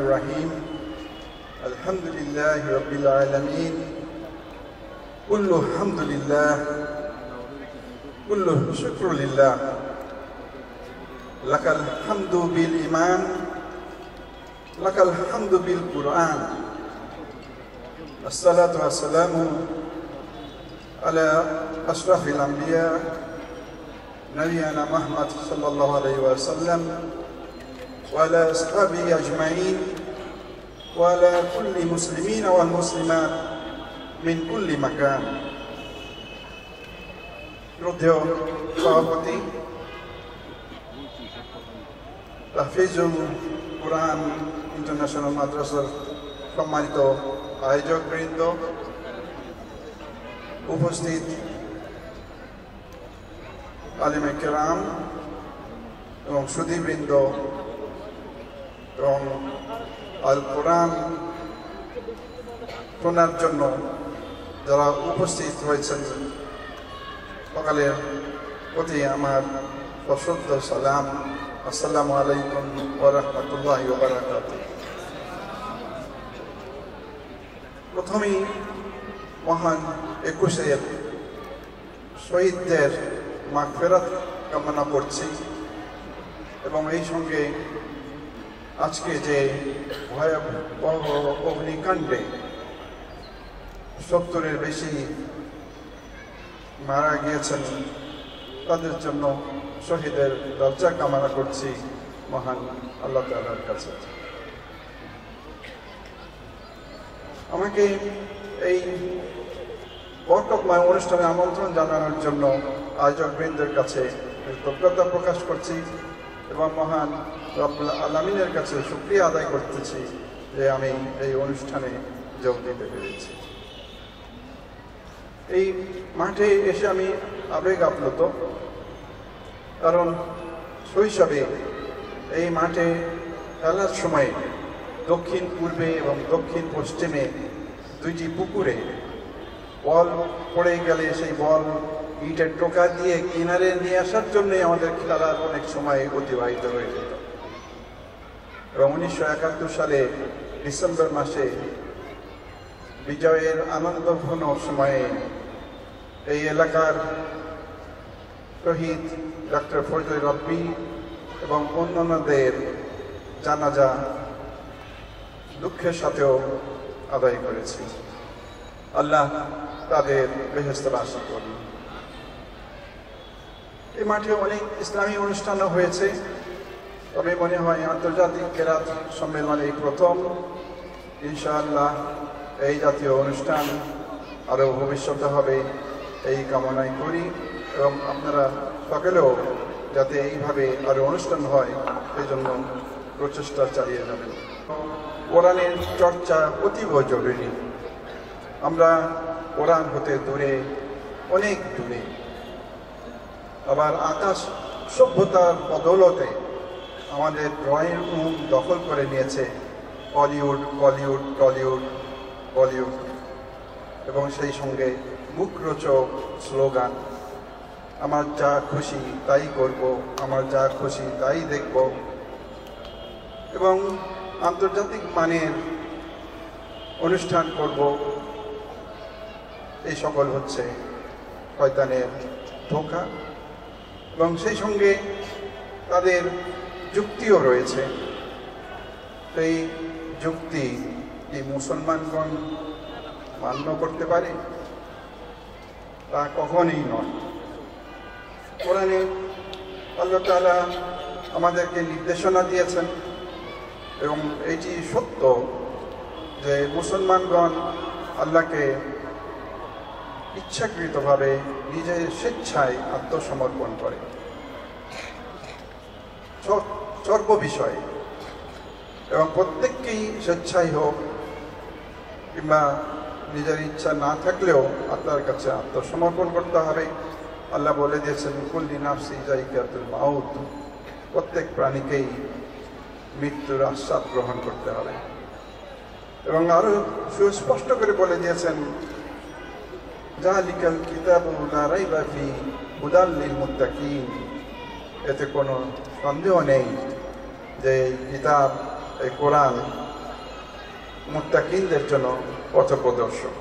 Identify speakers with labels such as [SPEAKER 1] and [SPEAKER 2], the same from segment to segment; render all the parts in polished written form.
[SPEAKER 1] الرحيم الحمد لله رب العالمين كله الحمد لله كله شكر لله لك الحمد بالإيمان لك الحمد بالقرآن الصلاة والسلام على أشرف الأنبياء نبينا محمد صلى الله عليه وسلم وعلى أصحابه أجمعين وعلى كل مسلمين والمسلمات من كل مكان. শ্রদ্ধেয় সভাপতি, তাহফিজুল কুরআন ইন্টারন্যাশনাল মাদ্রাসার সম্মানিত আয়োজকবৃন্দ, উপস্থিত আলেমে কেরাম এবং সুধীবৃন্দ এবং আল কোরআন শোনার জন্য যারা উপস্থিত হয়েছেন, সকালের প্রতি আমার সশ্রদ্ধ সালাম। আসসালামু আলাইকুম ওয়া রাহমাতুল্লাহি ওয়া বারাকাতুহু। প্রথমেই মহান 21-এর শহীদদের মাগফিরাত কামনা করছি এবং এই সঙ্গে আজকে যে ভয়াবহ অগ্নিকাণ্ডে 70-এর বেশি মারা গিয়েছেন তাদের জন্য শহীদের দরজা কামনা করছি মহান আল্লাহ তাআলার কাছে। আমাকে এই বরকতময় অনুষ্ঠানে আমন্ত্রণ জানানোর জন্য আয়োজকবৃন্দের কাছে কৃতজ্ঞতা প্রকাশ করছি এবং মহান রব্বুল আলামিনের কাছে শুকরিয়া আদায় করতেছি যে আমি এই অনুষ্ঠানে যোগ দিতে পেরেছি। এই মাঠে এসে আমি আবেগ আপ্লুত, কারণ শৈশবে এই মাঠে খেলার সময় দক্ষিণ পূর্বে এবং দক্ষিণ পশ্চিমে দুইটি পুকুরে বল পড়ে গেলে সেই বল ইটের টোকা দিয়ে কিনারে নিয়ে আসার জন্যই আমাদের খেলার অনেক সময় অতিবাহিত হয়ে যেত। এবং 1971 সালে ডিসেম্বর মাসে বিজয়ের আনন্দঘন সময়ে এই এলাকার শহীদ ডক্টর ফজলে রাব্বি এবং অন্যান্যদের জানাজা দুঃখের সাথেও আদায় করেছি। আল্লাহ তাদের বেহেশত বাসী করুন। এই মাঠে অনেক ইসলামী অনুষ্ঠানও হয়েছে, তবে মনে হয় আন্তর্জাতিক কেরাত সম্মেলন এই প্রথম। ইনশাআল্লাহ এই জাতীয় অনুষ্ঠান আরও ভবিষ্যতে হবে এই কামনাই করি এবং আপনারা সকলেও যাতে এইভাবে আরও অনুষ্ঠান হয় এই জন্য প্রচেষ্টা চালিয়ে যাবেন। কোরআনের চর্চা অতীব জরুরি। আমরা কোরআন হতে দূরে, অনেক দূরে। আবার আকাশ সভ্যতার বদৌলতে আমাদের ড্রয়িং রুম দখল করে নিয়েছে হলিউড, বলিউড, টলিউড, বলিউড এবং সেই সঙ্গে মুখরোচক স্লোগান, আমার যা খুশি তাই করব, আমার যা খুশি তাই দেখব এবং আন্তর্জাতিক মানের অনুষ্ঠান করব। এই সকল হচ্ছে শয়তানের ধোঁকা এবং সেই সঙ্গে তাদের যুক্তিও রয়েছে। সেই যুক্তি এই মুসলমানগণ মান্য করতে পারে? তা কখনই নয়। কোরআনে আল্লাহ তাআলা আমাদেরকে নির্দেশনা দিয়েছেন এবং এটি সত্য যে মুসলমানগণ আল্লাহকে ইচ্ছাকৃতভাবে নিজের স্বেচ্ছায় আত্মসমর্পণ করে সর্ব বিষয়ে, এবং প্রত্যেককেই স্বেচ্ছাই হোক কিংবা নিজের ইচ্ছা না থাকলেও আল্লাহর কাছে আত্মসমর্পণ করতে হবে। আল্লাহ বলে দিয়েছেন কুল্লি নাফসি যায়িকাতুল মাউত, প্রত্যেক প্রাণীকেই মৃত্যুর আস্বাদ গ্রহণ করতে হবে। এবং আরো সুস্পষ্ট করে বলে দিয়েছেন যালিকাল কিতাবু লা রাইবা ফিহি হুদাল লিল মুত্তাকিন, এতে কোনো সন্দেহ নেই যে কিতাব এই কোরআন মুত্তাকিনদের জন্য পথপ্রদর্শক।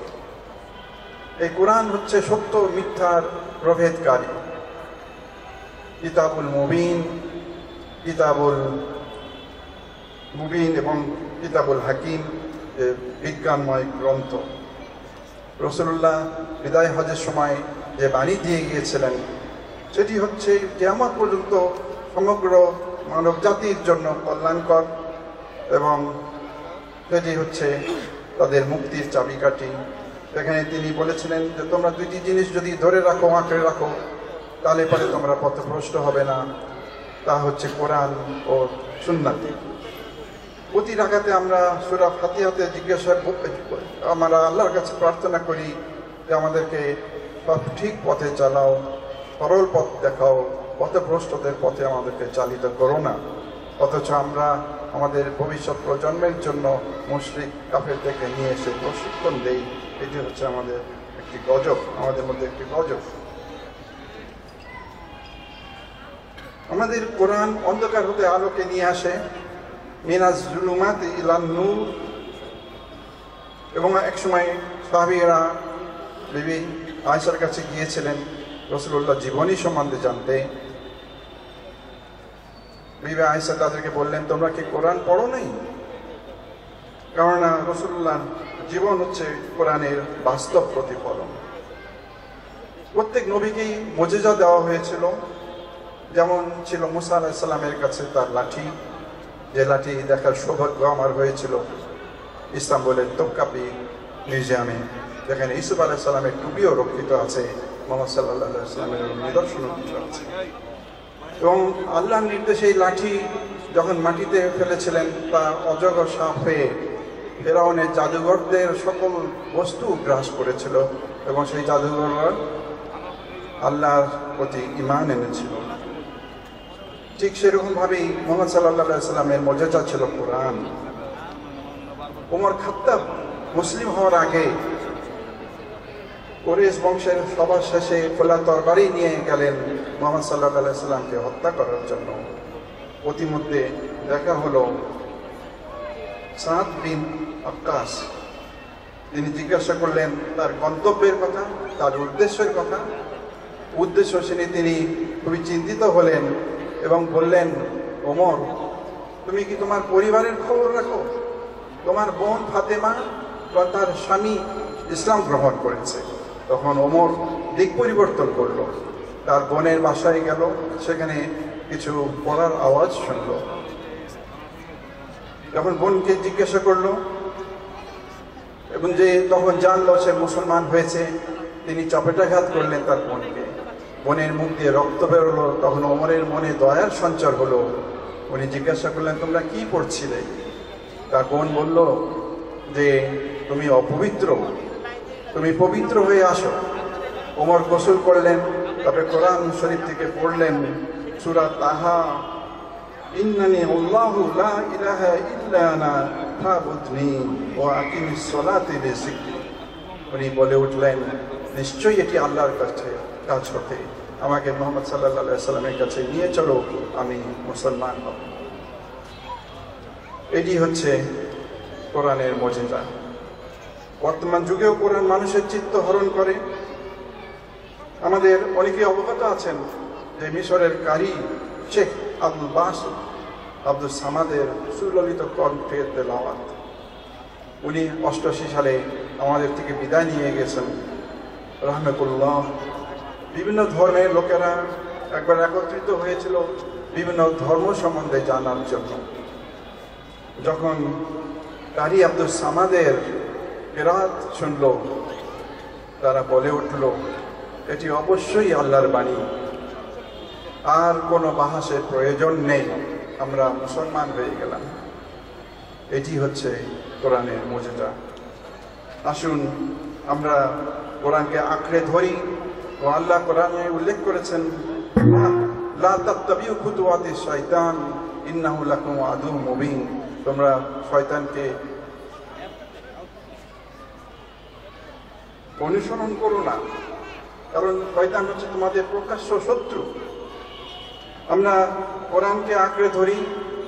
[SPEAKER 1] এই কোরআন হচ্ছে সত্য মিথ্যার প্রভেদকারী। কিতাবুল মুবিন এবং কিতাবুল হাকিম, বিজ্ঞানময় গ্রন্থ। রাসূলুল্লাহ বিদায় হজের সময় যে বাণী দিয়ে গিয়েছিলেন সেটি হচ্ছে কিয়ামত পর্যন্ত সমগ্র মানব জাতির জন্য কল্যাণকর, এবং সেটি হচ্ছে তাদের মুক্তির চাবিকাঠি। সেখানে তিনি বলেছিলেন যে তোমরা দুইটি জিনিস যদি ধরে রাখো, আঁকড়ে রাখো, তাহলে পরে তোমরা পথভ্রষ্ট হবে না। তা হচ্ছে কোরআন ও সুন্নাত। প্রতি রাকাতে আমরা সূরা ফাতিহাতে আমরা আল্লাহর কাছে প্রার্থনা করি যে আমাদেরকে ঠিক পথে চালাও, সরল পথ দেখাও, পথভ্রষ্টদের পথে আমাদেরকে চালিত করো না। অথচ আমরা আমাদের ভবিষ্যৎ প্রজন্মের জন্য মুশরিক কাফের থেকে নিয়ে এসে প্রশিক্ষণ দেই। এটি হচ্ছে আমাদের একটি গজব, আমাদের মধ্যে একটি গজব। আমাদের কোরআন অন্ধকার হতে আলোকে নিয়ে আসে, মিনাজ জুলুমাতি ইলান নূর। এবং একসময় সাহাবীরা বিবি আয়েশার কাছে গিয়েছিলেন রাসূলুল্লাহ জীবনী সম্বন্ধে জানতে। বিবি আয়েশা তাদেরকে বললেন, তোমরা কি কোরআন পড়ো নাই? কেননা রাসূলুল্লাহ জীবন হচ্ছে কোরআনের বাস্তব প্রতিফলন। প্রত্যেক নবীকেই মুজিজা দেওয়া হয়েছিল। যেমন ছিল মুসা আলাইহিস সালামের কাছে তার লাঠি, যে লাঠি দেখার সৌভাগ্য আমার হয়েছিল ইস্তাম্বুলের তোপকাপি মিউজিয়ামে, যেখানে ইউসুফ আলাইহিস সালামের টুপিও রক্ষিত আছে, মুহাম্মদ সাল্লাল্লাহু আলাইহি ওয়াসাল্লামের নিদর্শনও কিছু আছে। এবং আল্লাহর নির্দেশে এই লাঠি যখন মাটিতে ফেলেছিলেন তা অজগর সাপ হয়ে ফেরাউনের জাদুঘরদের সকল বস্তু গ্রাস করেছিল, এবং সেই জাদুঘররা আল্লাহর প্রতি ঈমান এনেছিল। ঠিক সেরকমভাবেই মুহাম্মদ সাল্লাল্লাহু আলাইহি ওয়াসাল্লামের মুজিজা ছিল কোরআন। ওমর খাত্তাব মুসলিম হওয়ার আগে কুরাইশ বংশের সবার শেষে খোলা তরবারি নিয়ে গেলেন মুহাম্মদ সাল্লাল্লাহু আলাইহি ওয়াসাল্লামকে হত্যা করার জন্য। প্রতিমধ্যে দেখা হলো সাদ বিন আক্কাস। তিনি জিজ্ঞাসা করলেন তার গন্তব্যের কথা, তার উদ্দেশ্যের কথা। উদ্দেশ্য শুনে তিনি খুবই চিন্তিত হলেন এবং বললেন, ওমর, তুমি কি তোমার পরিবারের খবর রাখো? তোমার বোন ফাতেমা বা তার স্বামী ইসলাম গ্রহণ করেছে। তখন ওমর দিক পরিবর্তন করলো, তার বোনের বাসায় গেল, সেখানে কিছু পড়ার আওয়াজ শুনল। যখন বোনকে জিজ্ঞাসা করলো এবং যে তখন জানলো সে মুসলমান হয়েছে, তিনি চপেটাঘাত করলেন তার বোনকে। বোনের মুখ দিয়ে রক্ত বেরোলো। তখন ওমরের মনে দয়ার সঞ্চার হলো। উনি জিজ্ঞাসা করলেন, তোমরা কি পড়ছিলে? তার বোন বলল যে তুমি অপবিত্র, তুমি পবিত্র হয়ে আসো। ওমর গোসল করলেন, তারপরে কোরআন শরীফ থেকে পড়লেন সূরা তাহা, ইন্নানি আল্লাহু লা ইলাহা ইল্লা আনা ফাবুদনি ওয়া আকিমিস সালাতি লিযিকরি। উনি বলে উঠলেন, নিশ্চয়ই এটি আল্লাহর কাছে কাজ হতে, আমাকে মুহাম্মদ সাল্লাল্লাহু আলাইহি ওয়াসাল্লামের কাছে নিয়ে চলো, আমি মুসলমান হব। এটি হচ্ছে কোরআনের মুজিজা। বর্তমান যুগেও কোরআন মানুষের চিত্ত হরণ করে। আমাদের অনেকে অবগত আছেন যে মিশরের কারি শেখ আব্দুল সামাদের সুললিত কণ্ঠের তেলাওয়াত। উনি 88 সালে আমাদের থেকে বিদায় নিয়ে গেছেন রাহমাতুল্লাহ। বিভিন্ন ধর্মের লোকেরা একবার একত্রিত হয়েছিল বিভিন্ন ধর্ম সম্বন্ধে জানার জন্য। যখন কারি আব্দুল সামাদের কেরাত শুনল, তারা বলে উঠল, এটি অবশ্যই আল্লাহর বাণী, আর কোনো বাহাসের প্রয়োজন নেই, আমরা মুসলমান হয়ে গেলাম। এটি হচ্ছে কোরআনের মুজিজা। আসুন আমরা কোরআনকে আঁকড়ে ধরি। ও আল্লাহ কোরআনে উল্লেখ করেছেন, লা তাত্তাবিউ খুতুওয়াতিশ শাইতান ইন্নাহু লাকুম আদুউম মুবিন। তোমরা শয়তানকে অনুসরণ করো না, কারণ শয়তান হচ্ছে তোমাদের প্রকাশ্য শত্রু। আমরা কোরআনকে আঁকড়ে ধরি,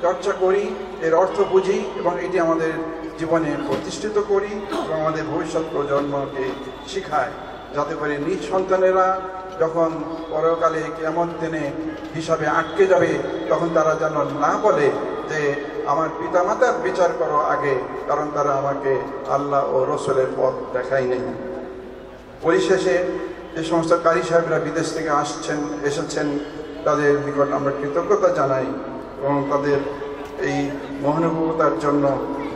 [SPEAKER 1] চর্চা করি, এর অর্থ বুঝি এবং এটি আমাদের জীবনে প্রতিষ্ঠিত করি এবং আমাদের ভবিষ্যৎ প্রজন্মকে শিখায়, যাতে করে নিজ সন্তানেরা যখন পরকালে কিয়ামত দিনে হিসাবে আটকে যাবে তখন তারা যেন না বলে যে আমার পিতামাতার বিচার করো আগে, কারণ তারা আমাকে আল্লাহ ও রসুলের পথ দেখাই নেই। পরিশেষে যে সমস্ত কারি সাহেবরা বিদেশ থেকে এসেছেন তাদের নিকট আমরা কৃতজ্ঞতা জানাই এবং তাদের এই মহানুভবতার জন্য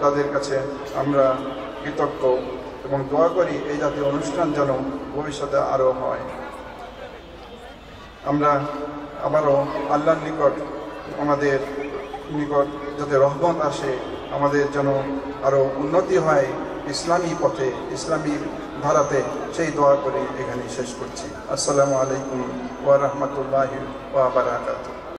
[SPEAKER 1] তাদের কাছে আমরা কৃতজ্ঞ এবং দোয়া করি এই জাতীয় অনুষ্ঠান যেন ভবিষ্যতে আরও হয়। আমরা আবারও আল্লাহর নিকট আমাদের নিকট যাতে রহমত আসে, আমাদের যেন আরও উন্নতি হয় ইসলামী পথে, ইসলামী ধারাতে, সেই দোয়া করে এখানে শেষ করছি। আসসালামু আলাইকুম ওয়া রাহমাতুল্লাহি ওয়া বারাকাতুহু।